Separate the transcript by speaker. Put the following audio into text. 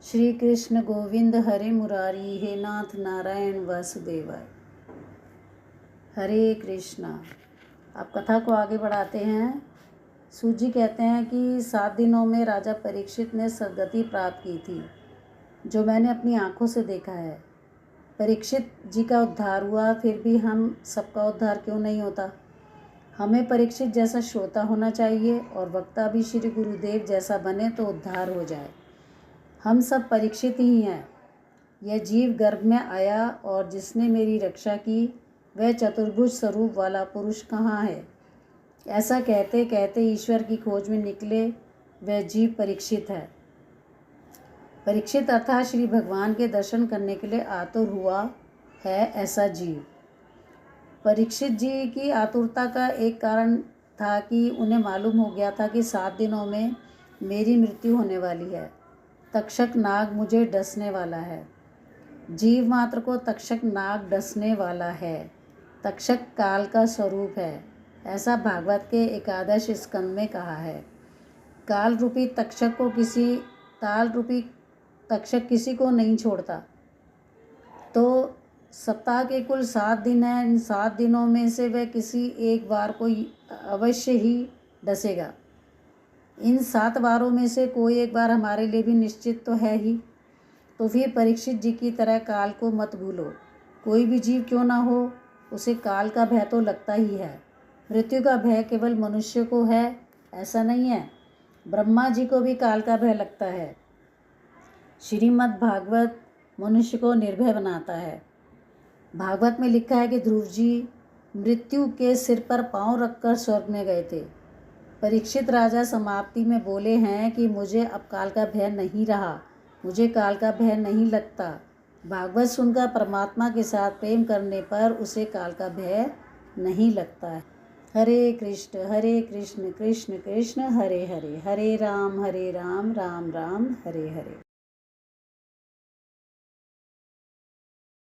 Speaker 1: श्री कृष्ण गोविंद हरे मुरारी, हे नाथ नारायण वासुदेवाय। हरे कृष्णा। आप कथा को आगे बढ़ाते हैं। सूत जी कहते हैं कि 7 दिनों में राजा परीक्षित ने सद्गति प्राप्त की थी, जो मैंने अपनी आंखों से देखा है। परीक्षित जी का उद्धार हुआ, फिर भी हम सबका उद्धार क्यों नहीं होता? हमें परीक्षित जैसा श्रोता होना चाहिए और वक्ता भी श्री गुरुदेव जैसा बने तो उद्धार हो जाए। हम सब परीक्षित ही हैं। यह जीव गर्भ में आया और जिसने मेरी रक्षा की, वह चतुर्भुज स्वरूप वाला पुरुष कहाँ है? ऐसा कहते कहते ईश्वर की खोज में निकले वह जीव परीक्षित है। परीक्षित अर्थात श्री भगवान के दर्शन करने के लिए आतुर हुआ है, ऐसा जीव। परीक्षित जी की आतुरता का एक कारण था कि उन्हें मालूम हो गया था कि 7 दिनों में मेरी मृत्यु होने वाली है। तक्षक नाग मुझे डसने वाला है। जीव मात्र को तक्षक नाग डसने वाला है। तक्षक काल का स्वरूप है, ऐसा भागवत के 11 स्कंद में कहा है। काल रूपी तक्षक को ताल रूपी तक्षक किसी को नहीं छोड़ता। तो सप्ताह के कुल 7 दिन हैं। इन 7 दिनों में से वह किसी एक बार को अवश्य ही डसेगा। इन 7 बारों में से कोई एक बार हमारे लिए भी निश्चित तो है ही। तो फिर परीक्षित जी की तरह काल को मत भूलो। कोई भी जीव क्यों ना हो, उसे काल का भय तो लगता ही है। मृत्यु का भय केवल मनुष्य को है, ऐसा नहीं है। ब्रह्मा जी को भी काल का भय लगता है। श्रीमद् भागवत मनुष्य को निर्भय बनाता है। भागवत में लिखा है कि ध्रुव जी मृत्यु के सिर पर पांव रखकर स्वर्ग में गए थे। परीक्षित राजा समाप्ति में बोले हैं कि मुझे अब काल का भय नहीं रहा, मुझे काल का भय नहीं लगता। भागवत सुनकर परमात्मा के साथ प्रेम करने पर उसे काल का भय नहीं लगता है। हरे कृष्ण कृष्ण कृष्ण हरे हरे, हरे राम राम राम हरे हरे।